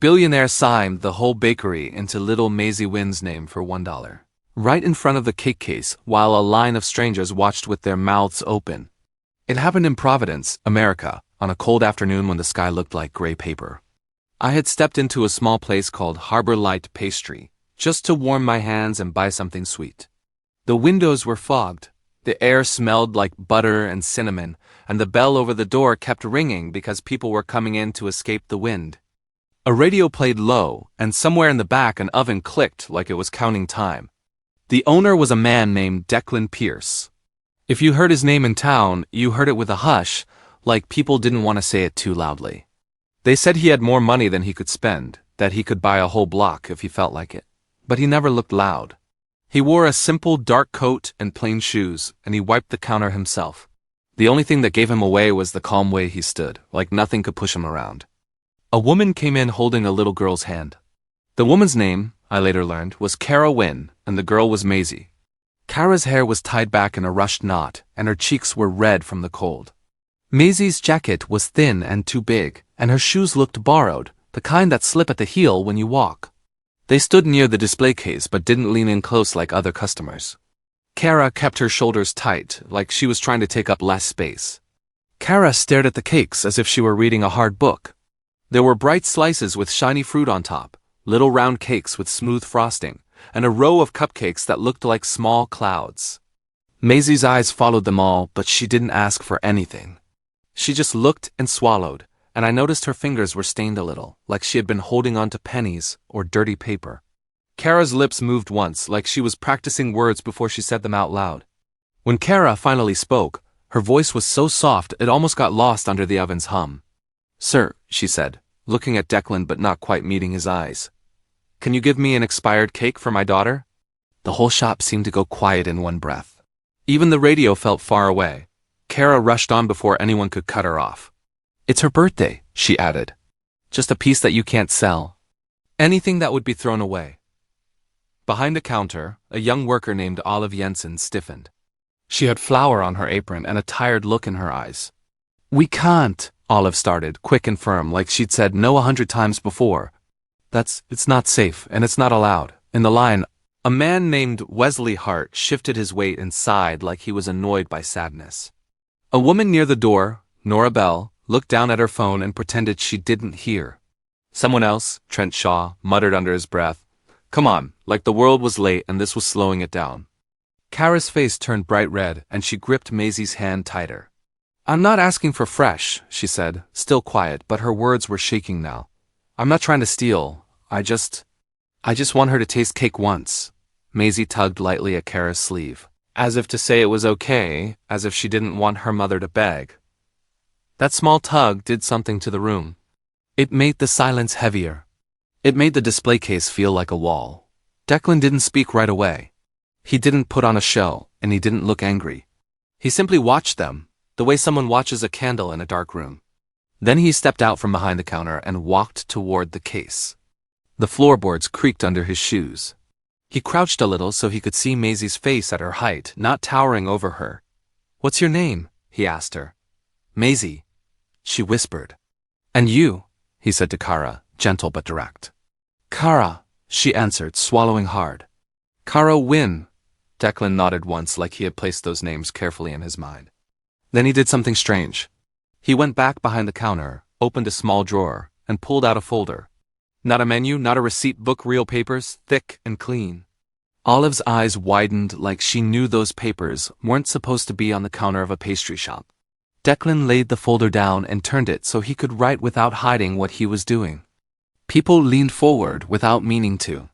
Billionaire signed the whole bakery into little Maisie Wynn's name for $1. Right in front of the cake case, while a line of strangers watched with their mouths open. It happened in Providence, America, on a cold afternoon when the sky looked like gray paper. I had stepped into a small place called Harbor Light Pastry, just to warm my hands and buy something sweet. The windows were fogged, the air smelled like butter and cinnamon, and the bell over the door kept ringing because people were coming in to escape the wind. A radio played low, and somewhere in the back an oven clicked like it was counting time. The owner was a man named Declan Pierce. If you heard his name in town, you heard it with a hush, like people didn't want to say it too loudly. They said he had more money than he could spend, that he could buy a whole block if he felt like it. But he never looked loud. He wore a simple dark coat and plain shoes, and he wiped the counter himself. The only thing that gave him away was the calm way he stood, like nothing could push him around. A woman came in holding a little girl's hand. The woman's name, I later learned, was Kara Wynn, and the girl was Maisie. Kara's hair was tied back in a rushed knot, and her cheeks were red from the cold. Maisie's jacket was thin and too big, and her shoes looked borrowed, the kind that slip at the heel when you walk. They stood near the display case but didn't lean in close like other customers. Kara kept her shoulders tight, like she was trying to take up less space. Kara stared at the cakes as if she were reading a hard book. There were bright slices with shiny fruit on top, little round cakes with smooth frosting, and a row of cupcakes that looked like small clouds. Maisie's eyes followed them all, but she didn't ask for anything. She just looked and swallowed, and I noticed her fingers were stained a little, like she had been holding on to pennies or dirty paper. Kara's lips moved once, like she was practicing words before she said them out loud. When Kara finally spoke, her voice was so soft it almost got lost under the oven's hum. "Sir," she said, looking at Declan but not quite meeting his eyes. "Can you give me an expired cake for my daughter?" The whole shop seemed to go quiet in one breath. Even the radio felt far away. Kara rushed on before anyone could cut her off. "It's her birthday," she added. "Just a piece that you can't sell. Anything that would be thrown away." Behind the counter, a young worker named Olive Jensen stiffened. She had flour on her apron and a tired look in her eyes. "We can't," Olive started, quick and firm, like she'd said no 100 times before. It's not safe, and it's not allowed." In the line, a man named Wesley Hart shifted his weight and sighed like he was annoyed by sadness. A woman near the door, Nora Bell, looked down at her phone and pretended she didn't hear. Someone else, Trent Shaw, muttered under his breath, "Come on," like the world was late and this was slowing it down. Kara's face turned bright red, and she gripped Maisie's hand tighter. "I'm not asking for fresh," she said, still quiet, but her words were shaking now. "I'm not trying to steal. I just want her to taste cake once." Maisie tugged lightly at Kara's sleeve, as if to say it was okay, as if she didn't want her mother to beg. That small tug did something to the room. It made the silence heavier. It made the display case feel like a wall. Declan didn't speak right away. He didn't put on a show, and he didn't look angry. He simply watched them, the way someone watches a candle in a dark room. Then he stepped out from behind the counter and walked toward the case. The floorboards creaked under his shoes. He crouched a little so he could see Maisie's face at her height, not towering over her. "What's your name?" he asked her. "Maisie," she whispered. "And you?" he said to Kara, gentle but direct. "Kara," she answered, swallowing hard. "Kara Wynn." Declan nodded once like he had placed those names carefully in his mind. Then he did something strange. He went back behind the counter, opened a small drawer, and pulled out a folder. Not a menu, not a receipt book, real papers, thick and clean. Olive's eyes widened like she knew those papers weren't supposed to be on the counter of a pastry shop. Declan laid the folder down and turned it so he could write without hiding what he was doing. People leaned forward without meaning to.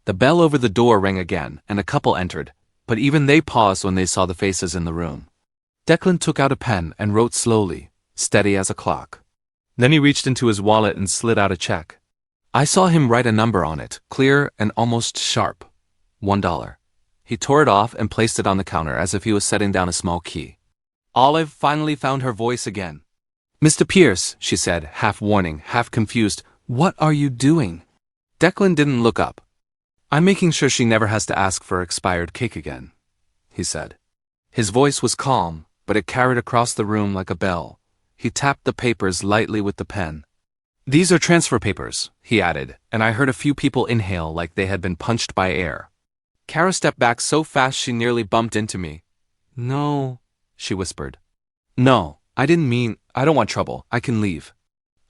The bell over the door rang again, and a couple entered, but even they paused when they saw the faces in the room. Declan took out a pen and wrote slowly, steady as a clock. Then he reached into his wallet and slid out a check. I saw him write a number on it, clear and almost sharp. $1. He tore it off and placed it on the counter as if he was setting down a small key. Olive finally found her voice again. "Mr. Pierce," she said, half warning, half confused, "what are you doing?" Declan didn't look up. "I'm making sure she never has to ask for expired cake again," he said. His voice was calm, but it carried across the room like a bell. He tapped the papers lightly with the pen. These are transfer papers, he added, and I heard a few people inhale like they had been punched by air. Kara stepped back so fast she nearly bumped into me. No, she whispered. No, I didn't mean, I don't want trouble, I can leave.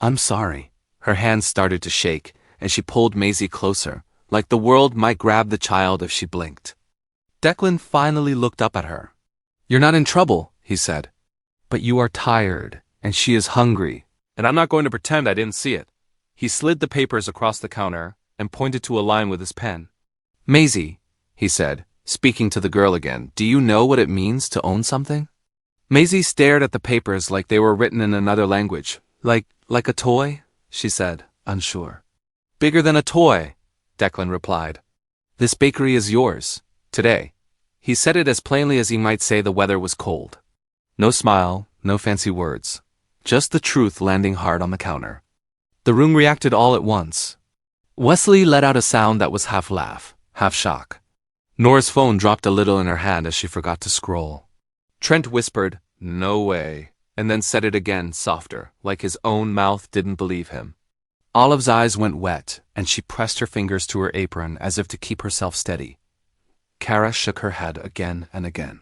I'm sorry. Her hands started to shake, and she pulled Maisie closer, like the world might grab the child if she blinked. Declan finally looked up at her. You're not in trouble, he said. But you are tired, and she is hungry, and I'm not going to pretend I didn't see it. He slid the papers across the counter and pointed to a line with his pen. Maisie, he said, speaking to the girl again, do you know what it means to own something? Maisie stared at the papers like they were written in another language. Like a toy? She said, unsure. Bigger than a toy, Declan replied. This bakery is yours, today. He said it as plainly as he might say the weather was cold. No smile, no fancy words. Just the truth landing hard on the counter. The room reacted all at once. Wesley let out a sound that was half laugh, half shock. Nora's phone dropped a little in her hand as she forgot to scroll. Trent whispered, "No way," and then said it again, softer, like his own mouth didn't believe him. Olive's eyes went wet, and she pressed her fingers to her apron as if to keep herself steady. Kara shook her head again and again.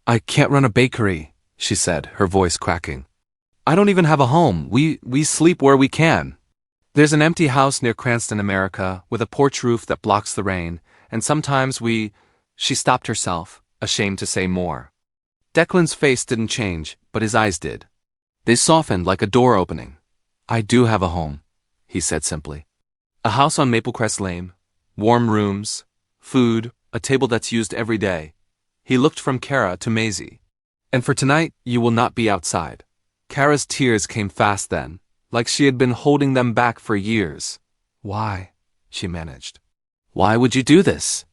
I can't run a bakery, she said, her voice cracking. I don't even have a home. We sleep where we can. There's an empty house near Cranston, America, with a porch roof that blocks the rain, and sometimes She stopped herself, ashamed to say more. Declan's face didn't change, but his eyes did. They softened like a door opening. I do have a home, he said simply. A house on Maplecrest Lane, warm rooms, food, a table that's used every day. He looked from Kara to Maisie. And for tonight, you will not be outside. Kara's tears came fast then, like she had been holding them back for years. Why? She managed. Why would you do this?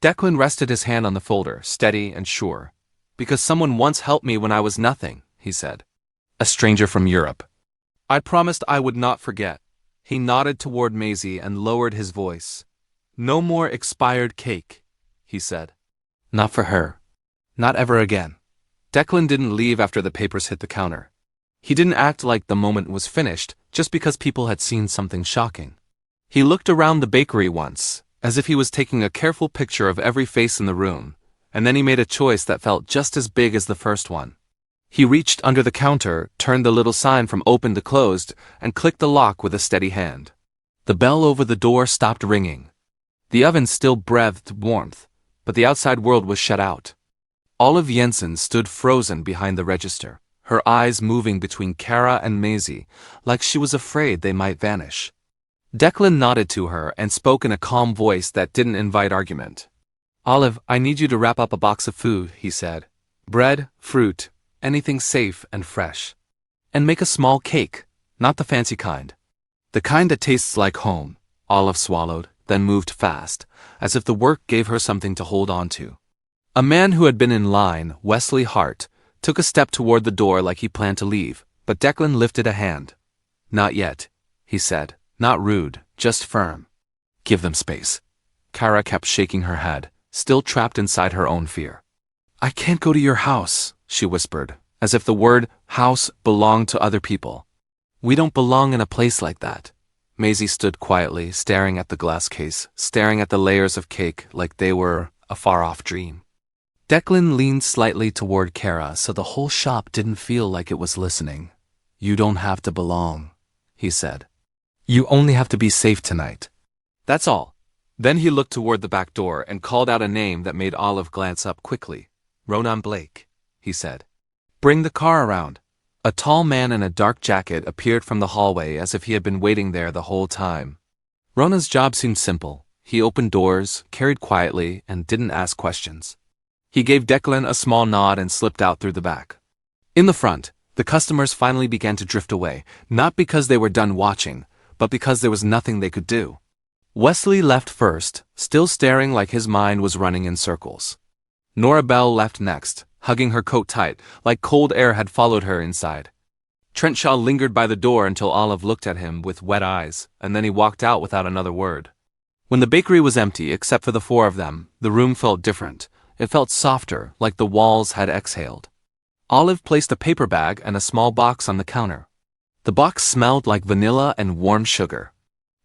Declan rested his hand on the folder, steady and sure. Because someone once helped me when I was nothing, he said. A stranger from Europe. I promised I would not forget. He nodded toward Maisie and lowered his voice. No more expired cake, he said. Not for her. Not ever again. Declan didn't leave after the papers hit the counter. He didn't act like the moment was finished just because people had seen something shocking. He looked around the bakery once, as if he was taking a careful picture of every face in the room, and then he made a choice that felt just as big as the first one. He reached under the counter, turned the little sign from open to closed, and clicked the lock with a steady hand. The bell over the door stopped ringing. The oven still breathed warmth, but the outside world was shut out. Olive Jensen stood frozen behind the register, her eyes moving between Kara and Maisie, like she was afraid they might vanish. Declan nodded to her and spoke in a calm voice that didn't invite argument. Olive, I need you to wrap up a box of food, he said. Bread, fruit, anything safe and fresh. And make a small cake, not the fancy kind. The kind that tastes like home. Olive swallowed, then moved fast, as if the work gave her something to hold on to. A man who had been in line, Wesley Hart, took a step toward the door like he planned to leave, but Declan lifted a hand. Not yet, he said, not rude, just firm. Give them space. Kara kept shaking her head, still trapped inside her own fear. I can't go to your house, she whispered, as if the word house belonged to other people. We don't belong in a place like that. Maisie stood quietly, staring at the glass case, staring at the layers of cake like they were a far-off dream. Declan leaned slightly toward Kara so the whole shop didn't feel like it was listening. You don't have to belong, he said. You only have to be safe tonight. That's all. Then he looked toward the back door and called out a name that made Olive glance up quickly. Ronan Blake, he said. Bring the car around. A tall man in a dark jacket appeared from the hallway as if he had been waiting there the whole time. Ronan's job seemed simple. He opened doors, carried quietly, and didn't ask questions. He gave Declan a small nod and slipped out through the back. In the front, the customers finally began to drift away, not because they were done watching, but because there was nothing they could do. Wesley left first, still staring like his mind was running in circles. Nora Bell left next, hugging her coat tight, like cold air had followed her inside. Trentshaw lingered by the door until Olive looked at him with wet eyes, and then he walked out without another word. When the bakery was empty, except for the four of them, the room felt different. It felt softer, like the walls had exhaled. Olive placed a paper bag and a small box on the counter. The box smelled like vanilla and warm sugar.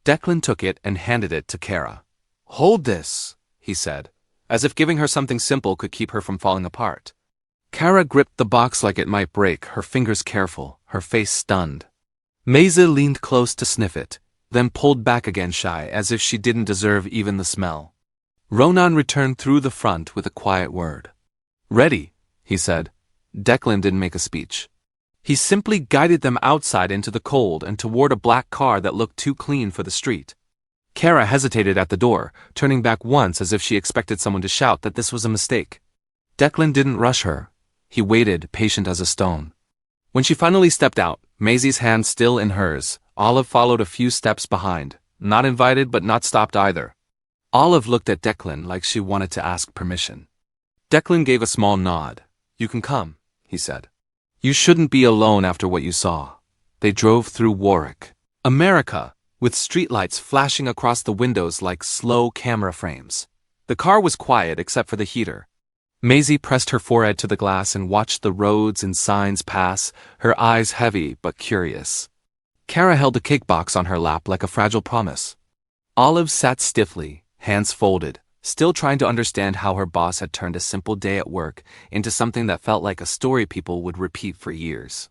Declan took it and handed it to Kara. "Hold this," he said, as if giving her something simple could keep her from falling apart. Kara gripped the box like it might break, her fingers careful, her face stunned. Maisie leaned close to sniff it, then pulled back again shy, as if she didn't deserve even the smell. Ronan returned through the front with a quiet word. "Ready," he said. Declan didn't make a speech. He simply guided them outside into the cold and toward a black car that looked too clean for the street. Kara hesitated at the door, turning back once as if she expected someone to shout that this was a mistake. Declan didn't rush her. He waited, patient as a stone. When she finally stepped out, Maisie's hand still in hers, Olive followed a few steps behind, not invited but not stopped either. Olive looked at Declan like she wanted to ask permission. Declan gave a small nod. "You can come," he said. "You shouldn't be alone after what you saw." They drove through Warwick, America, with streetlights flashing across the windows like slow camera frames. The car was quiet except for the heater. Maisie pressed her forehead to the glass and watched the roads and signs pass, her eyes heavy but curious. Kara held a cake box on her lap like a fragile promise. Olive sat stiffly, hands folded, still trying to understand how her boss had turned a simple day at work into something that felt like a story people would repeat for years.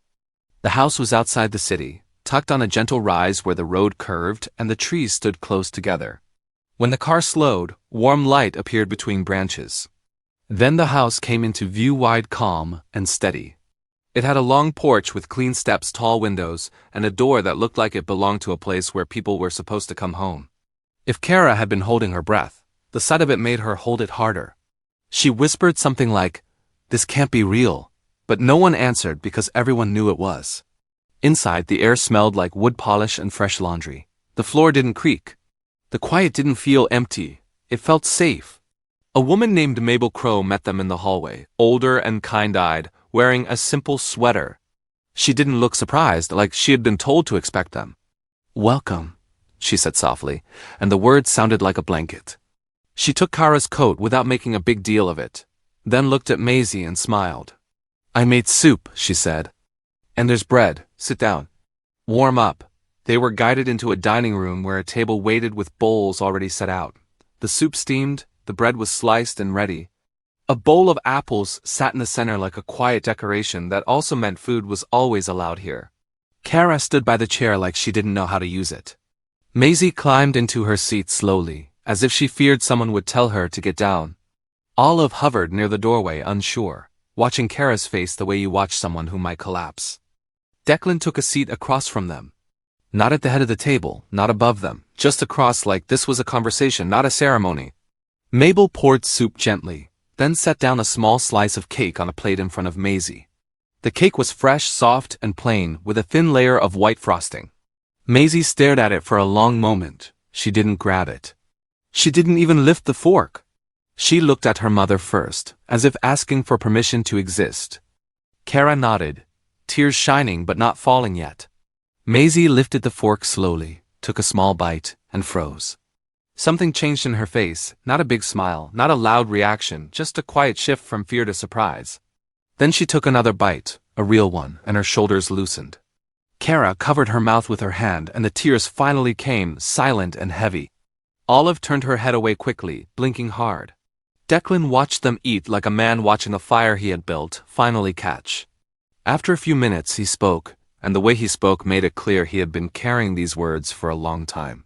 The house was outside the city, tucked on a gentle rise where the road curved and the trees stood close together. When the car slowed, warm light appeared between branches. Then the house came into view, wide, calm, and steady. It had a long porch with clean steps, tall windows, and a door that looked like it belonged to a place where people were supposed to come home. If Kara had been holding her breath, the sight of it made her hold it harder. She whispered something like, "This can't be real," but no one answered because everyone knew it was. Inside, the air smelled like wood polish and fresh laundry. The floor didn't creak. The quiet didn't feel empty. It felt safe. A woman named Mabel Crow met them in the hallway, older and kind-eyed, wearing a simple sweater. She didn't look surprised, like she had been told to expect them. "Welcome," she said softly, and the words sounded like a blanket. She took Kara's coat without making a big deal of it, then looked at Maisie and smiled. "I made soup," she said. "And there's bread. Sit down. Warm up." They were guided into a dining room where a table waited with bowls already set out. The soup steamed, the bread was sliced and ready. A bowl of apples sat in the center like a quiet decoration that also meant food was always allowed here. Kara stood by the chair like she didn't know how to use it. Maisie climbed into her seat slowly, as if she feared someone would tell her to get down. Olive hovered near the doorway, unsure, watching Kara's face the way you watch someone who might collapse. Declan took a seat across from them. Not at the head of the table, not above them, just across, like this was a conversation, not a ceremony. Mabel poured soup gently, then set down a small slice of cake on a plate in front of Maisie. The cake was fresh, soft, and plain, with a thin layer of white frosting. Maisie stared at it for a long moment. She didn't grab it. She didn't even lift the fork. She looked at her mother first, as if asking for permission to exist. Kara nodded, tears shining but not falling yet. Maisie lifted the fork slowly, took a small bite, and froze. Something changed in her face, not a big smile, not a loud reaction, just a quiet shift from fear to surprise. Then she took another bite, a real one, and her shoulders loosened. Kara covered her mouth with her hand, and the tears finally came, silent and heavy. Olive turned her head away quickly, blinking hard. Declan watched them eat like a man watching a fire he had built finally catch. After a few minutes he spoke, and the way he spoke made it clear he had been carrying these words for a long time.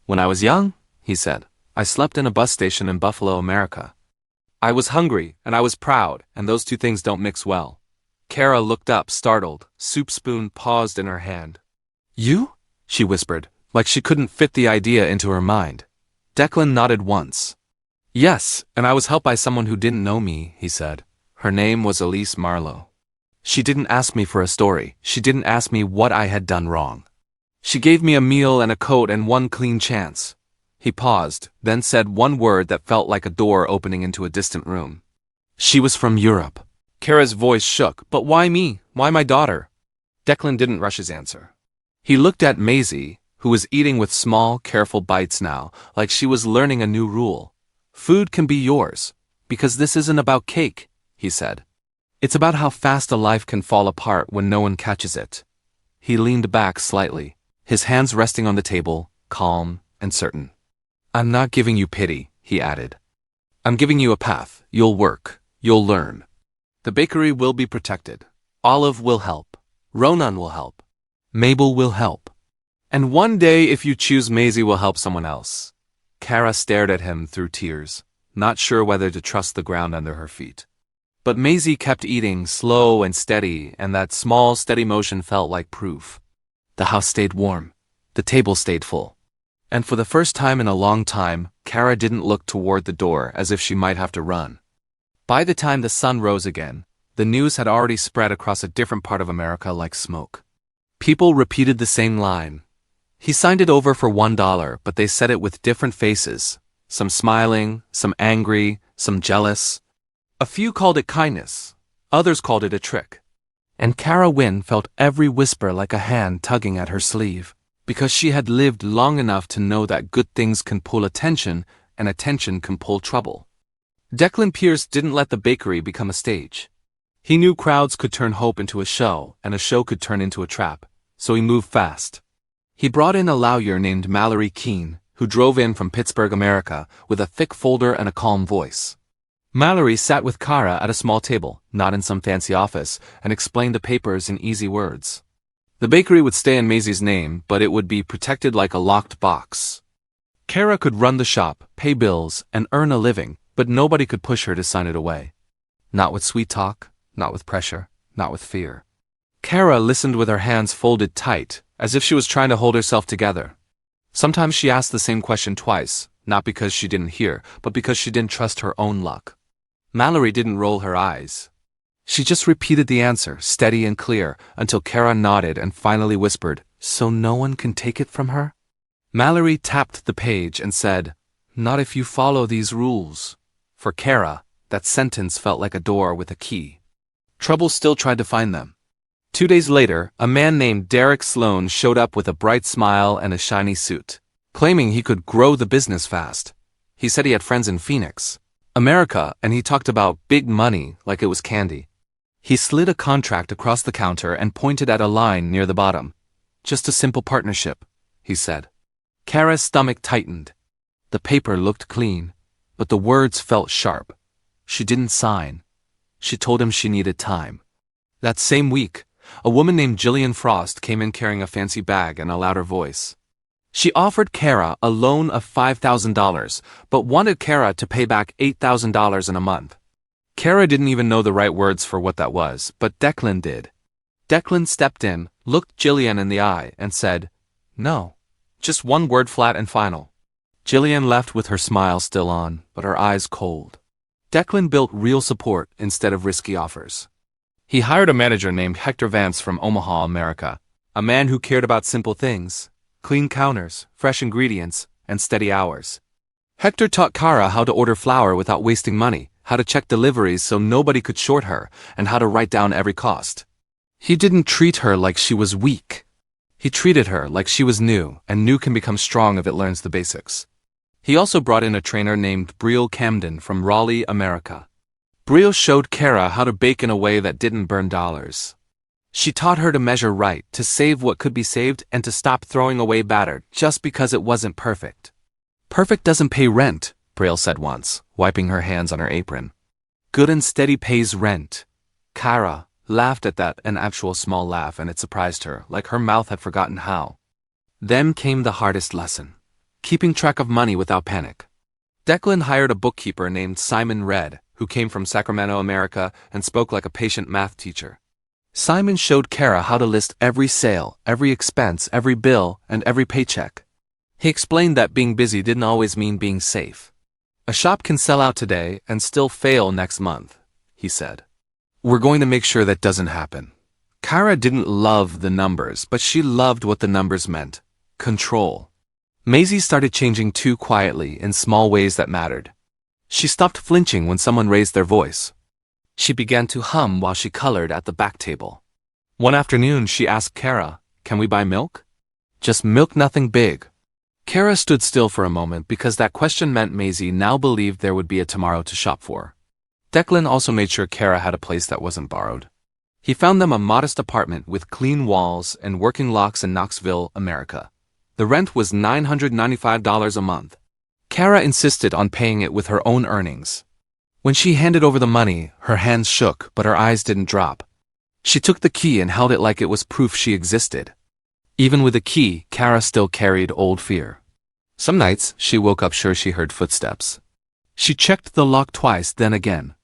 "When I was young," he said, "I slept in a bus station in Buffalo, America. I was hungry, and I was proud, and those two things don't mix well." Kara looked up, startled. Soup spoon paused in her hand. "You?" she whispered, like she couldn't fit the idea into her mind. Declan nodded once. "Yes, and I was helped by someone who didn't know me," he said. "Her name was Elise Marlowe. She didn't ask me for a story. She didn't ask me what I had done wrong. She gave me a meal and a coat and one clean chance." He paused, then said one word that felt like a door opening into a distant room. "She was from Europe." Kara's voice shook. "But why me? Why my daughter?" Declan didn't rush his answer. He looked at Maisie, who was eating with small, careful bites now, like she was learning a new rule. "Food can be yours, because this isn't about cake," he said. "It's about how fast a life can fall apart when no one catches it." He leaned back slightly, his hands resting on the table, calm and certain. "I'm not giving you pity," he added. "I'm giving you a path. You'll work. You'll learn. The bakery will be protected. Olive will help. Ronan will help. Mabel will help. And one day, if you choose, Maisie will help someone else." Kara stared at him through tears, not sure whether to trust the ground under her feet. But Maisie kept eating, slow and steady, and that small, steady motion felt like proof. The house stayed warm. The table stayed full. And for the first time in a long time, Kara didn't look toward the door as if she might have to run. By the time the sun rose again, the news had already spread across a different part of America like smoke. People repeated the same line. He signed it over for $1, but they said it with different faces, some smiling, some angry, some jealous. A few called it kindness, others called it a trick. And Kara Wynne felt every whisper like a hand tugging at her sleeve, because she had lived long enough to know that good things can pull attention and attention can pull trouble. Declan Pierce didn't let the bakery become a stage. He knew crowds could turn hope into a show, and a show could turn into a trap, so he moved fast. He brought in a lawyer named Mallory Keene, who drove in from Pittsburgh, America, with a thick folder and a calm voice. Mallory sat with Kara at a small table, not in some fancy office, and explained the papers in easy words. The bakery would stay in Maisie's name, but it would be protected like a locked box. Kara could run the shop, pay bills, and earn a living, but nobody could push her to sign it away. Not with sweet talk, not with pressure, not with fear. Kara listened with her hands folded tight, as if she was trying to hold herself together. Sometimes she asked the same question twice, not because she didn't hear, but because she didn't trust her own luck. Mallory didn't roll her eyes. She just repeated the answer, steady and clear, until Kara nodded and finally whispered, "So no one can take it from her?" Mallory tapped the page and said, "Not if you follow these rules." For Kara, that sentence felt like a door with a key. Trouble still tried to find them. 2 days later, a man named Derek Sloan showed up with a bright smile and a shiny suit, claiming he could grow the business fast. He said he had friends in Phoenix, America, and he talked about big money like it was candy. He slid a contract across the counter and pointed at a line near the bottom. "Just a simple partnership," he said. Kara's stomach tightened. The paper looked clean, but the words felt sharp. She didn't sign. She told him she needed time. That same week, a woman named Jillian Frost came in carrying a fancy bag and a louder voice. She offered Kara a loan of $5,000, but wanted Kara to pay back $8,000 in a month. Kara didn't even know the right words for what that was, but Declan did. Declan stepped in, looked Jillian in the eye, and said, "No, just one word, flat and final." Jillian left with her smile still on, but her eyes cold. Declan built real support instead of risky offers. He hired a manager named Hector Vance from Omaha, America, a man who cared about simple things, clean counters, fresh ingredients, and steady hours. Hector taught Kara how to order flour without wasting money, how to check deliveries so nobody could short her, and how to write down every cost. He didn't treat her like she was weak. He treated her like she was new, and new can become strong if it learns the basics. He also brought in a trainer named Brielle Camden from Raleigh, America. Brielle showed Kara how to bake in a way that didn't burn dollars. She taught her to measure right, to save what could be saved, and to stop throwing away batter just because it wasn't perfect. "Perfect doesn't pay rent," Brielle said once, wiping her hands on her apron. "Good and steady pays rent." Kara laughed at that, an actual small laugh, and it surprised her, like her mouth had forgotten how. Then came the hardest lesson: keeping track of money without panic. Declan hired a bookkeeper named Simon Red, who came from Sacramento, America, and spoke like a patient math teacher. Simon showed Kara how to list every sale, every expense, every bill, and every paycheck. He explained that being busy didn't always mean being safe. A shop can sell out today and still fail next month, he said. "We're going to make sure that doesn't happen." Kara didn't love the numbers, but she loved what the numbers meant: control. Maisie started changing too quietly in small ways that mattered. She stopped flinching when someone raised their voice. She began to hum while she colored at the back table. One afternoon she asked Kara, "Can we buy milk?" "Just milk, nothing big." Kara stood still for a moment because that question meant Maisie now believed there would be a tomorrow to shop for. Declan also made sure Kara had a place that wasn't borrowed. He found them a modest apartment with clean walls and working locks in Knoxville, America. The rent was $995 a month. Kara insisted on paying it with her own earnings. When she handed over the money, her hands shook, but her eyes didn't drop. She took the key and held it like it was proof she existed. Even with the key, Kara still carried old fear. Some nights, she woke up sure she heard footsteps. She checked the lock twice, then again.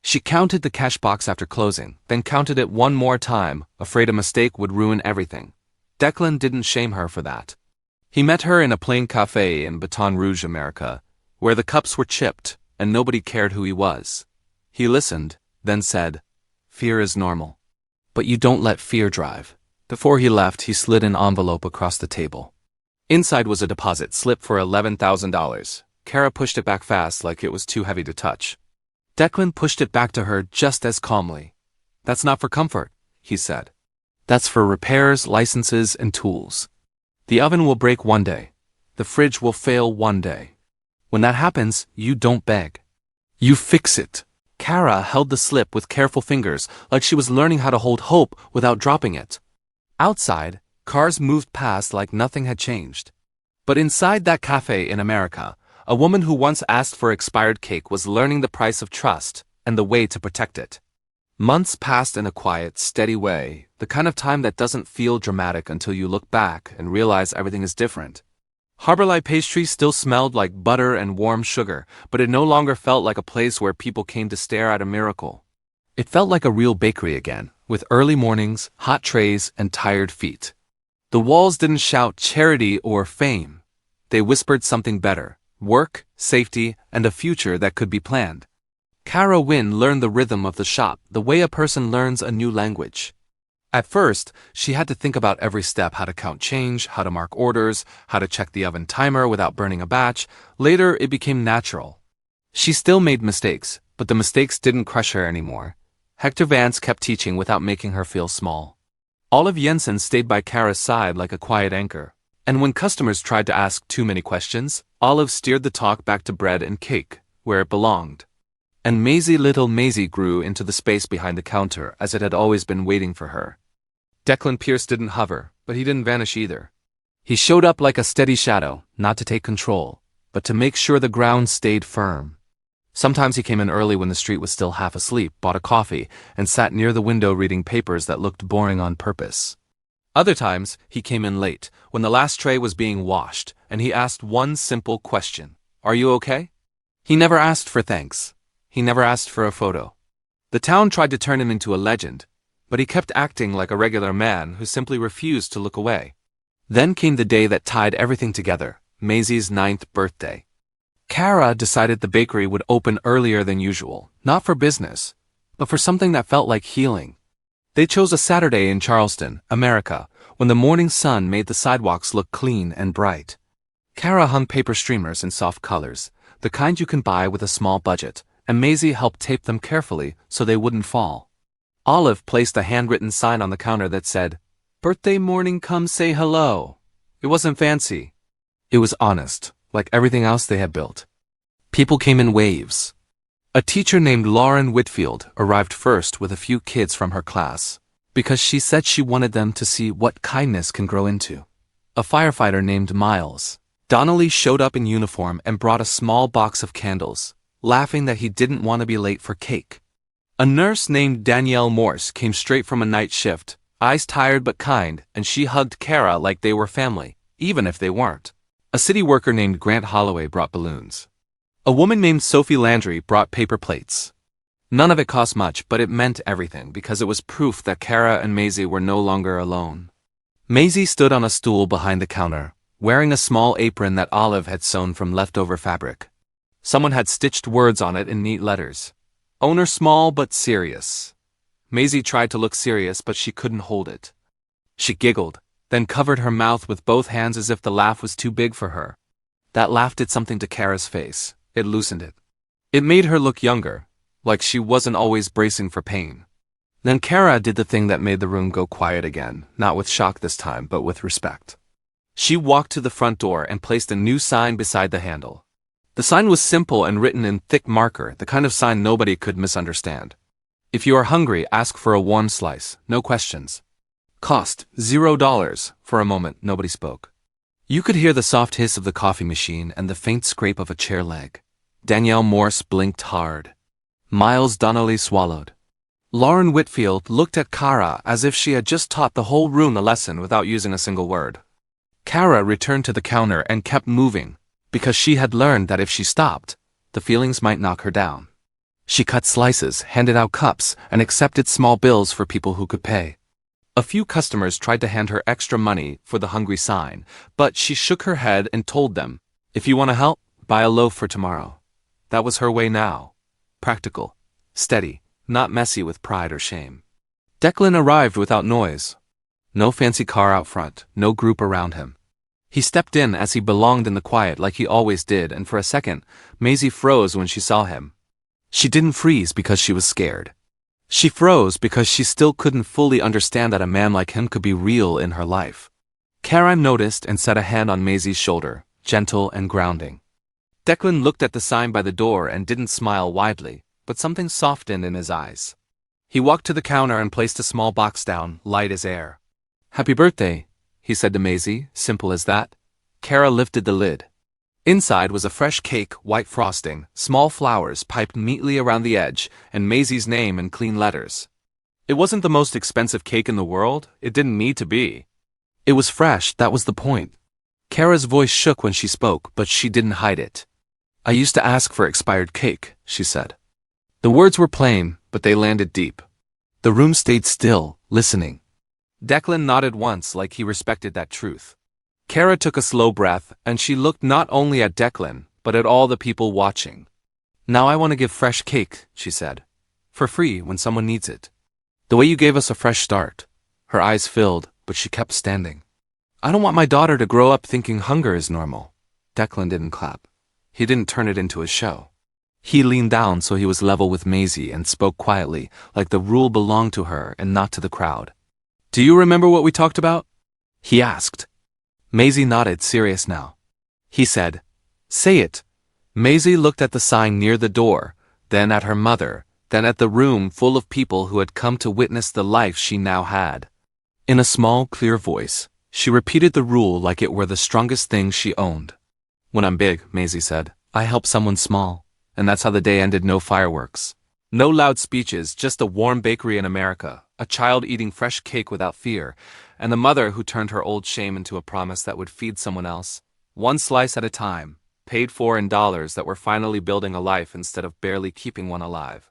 She counted the cash box after closing, then counted it one more time, afraid a mistake would ruin everything. Declan didn't shame her for that. He met her in a plain cafe in Baton Rouge, America, where the cups were chipped and nobody cared who he was. He listened, then said, "Fear is normal. But you don't let fear drive." Before he left, he slid an envelope across the table. Inside was a deposit slip for $11,000. Kara pushed it back fast like it was too heavy to touch. Declan pushed it back to her just as calmly. "That's not for comfort," he said. "That's for repairs, licenses, and tools. The oven will break one day. The fridge will fail one day. When that happens, you don't beg. You fix it." Kara held the slip with careful fingers, like she was learning how to hold hope without dropping it. Outside, cars moved past like nothing had changed. But inside that cafe in America, a woman who once asked for expired cake was learning the price of trust and the way to protect it. Months passed in a quiet, steady way, the kind of time that doesn't feel dramatic until you look back and realize everything is different. Harborlight pastry still smelled like butter and warm sugar, but it no longer felt like a place where people came to stare at a miracle. It felt like a real bakery again, with early mornings, hot trays, and tired feet. The walls didn't shout charity or fame. They whispered something better: work, safety, and a future that could be planned. Kara Wynn learned the rhythm of the shop, the way a person learns a new language. At first, she had to think about every step: how to count change, how to mark orders, how to check the oven timer without burning a batch. Later, it became natural. She still made mistakes, but the mistakes didn't crush her anymore. Hector Vance kept teaching without making her feel small. Olive Jensen stayed by Kara's side like a quiet anchor. And when customers tried to ask too many questions, Olive steered the talk back to bread and cake, where it belonged. And little Maisie grew into the space behind the counter as it had always been waiting for her. Declan Pierce didn't hover, but he didn't vanish either. He showed up like a steady shadow, not to take control, but to make sure the ground stayed firm. Sometimes he came in early when the street was still half asleep, bought a coffee, and sat near the window reading papers that looked boring on purpose. Other times, he came in late, when the last tray was being washed, and he asked one simple question: "Are you okay?" He never asked for thanks. He never asked for a photo. The town tried to turn him into a legend, but he kept acting like a regular man who simply refused to look away. Then came the day that tied everything together, Maisie's 9th birthday. Kara decided the bakery would open earlier than usual, not for business, but for something that felt like healing. They chose a Saturday in Charleston, America, when the morning sun made the sidewalks look clean and bright. Kara hung paper streamers in soft colors, the kind you can buy with a small budget, and Maisie helped tape them carefully so they wouldn't fall. Olive placed a handwritten sign on the counter that said, "Birthday morning, come say hello." It wasn't fancy. It was honest, like everything else they had built. People came in waves. A teacher named Lauren Whitfield arrived first with a few kids from her class, because she said she wanted them to see what kindness can grow into. A firefighter named Miles. Donnelly showed up in uniform and brought a small box of candles, laughing that he didn't want to be late for cake. A nurse named Danielle Morse came straight from a night shift, eyes tired but kind, and she hugged Kara like they were family, even if they weren't. A city worker named Grant Holloway brought balloons. A woman named Sophie Landry brought paper plates. None of it cost much, but it meant everything because it was proof that Kara and Maisie were no longer alone. Maisie stood on a stool behind the counter, wearing a small apron that Olive had sewn from leftover fabric. Someone had stitched words on it in neat letters. Owner small but serious. Maisie tried to look serious, but she couldn't hold it. She giggled, then covered her mouth with both hands as if the laugh was too big for her. That laugh did something to Kara's face. It loosened it. It made her look younger, like she wasn't always bracing for pain. Then Kara did the thing that made the room go quiet again, not with shock this time, but with respect. She walked to the front door and placed a new sign beside the handle. The sign was simple and written in thick marker, the kind of sign nobody could misunderstand. If you are hungry, ask for a warm slice, no questions. Cost $0. For a moment, nobody spoke. You could hear the soft hiss of the coffee machine and the faint scrape of a chair leg. Danielle Morse blinked hard. Miles Donnelly swallowed. Lauren Whitfield looked at Kara as if she had just taught the whole room a lesson without using a single word. Kara returned to the counter and kept moving, because she had learned that if she stopped, the feelings might knock her down. She cut slices, handed out cups, and accepted small bills for people who could pay. A few customers tried to hand her extra money for the hungry sign, but she shook her head and told them, "If you want to help, buy a loaf for tomorrow." That was her way now. Practical, steady, not messy with pride or shame. Declan arrived without noise. No fancy car out front, no group around him. He stepped in as he belonged in the quiet like he always did, and for a second, Maisie froze when she saw him. She didn't freeze because she was scared. She froze because she still couldn't fully understand that a man like him could be real in her life. Karen noticed and set a hand on Maisie's shoulder, gentle and grounding. Declan looked at the sign by the door and didn't smile widely, but something softened in his eyes. He walked to the counter and placed a small box down, light as air. "Happy birthday," he said to Maisie, simple as that. Kara lifted the lid. Inside was a fresh cake, white frosting, small flowers piped neatly around the edge, and Maisie's name in clean letters. It wasn't the most expensive cake in the world, it didn't need to be. It was fresh, that was the point. Kara's voice shook when she spoke, but she didn't hide it. "I used to ask for expired cake," she said. The words were plain, but they landed deep. The room stayed still, listening. Declan nodded once like he respected that truth. Kara took a slow breath, and she looked not only at Declan, but at all the people watching. "Now I want to give fresh cake," she said. "For free when someone needs it. The way you gave us a fresh start." Her eyes filled, but she kept standing. "I don't want my daughter to grow up thinking hunger is normal." Declan didn't clap. He didn't turn it into a show. He leaned down so he was level with Maisie and spoke quietly, like the rule belonged to her and not to the crowd. "Do you remember what we talked about?" he asked. Maisie nodded, serious now. He said, "Say it." Maisie looked at the sign near the door, then at her mother, then at the room full of people who had come to witness the life she now had. In a small, clear voice, she repeated the rule like it were the strongest thing she owned. "When I'm big," Maisie said, "I help someone small." And that's how the day ended. No fireworks. No loud speeches, just a warm bakery in America, a child eating fresh cake without fear, and a mother who turned her old shame into a promise that would feed someone else, one slice at a time, paid for in dollars that were finally building a life instead of barely keeping one alive.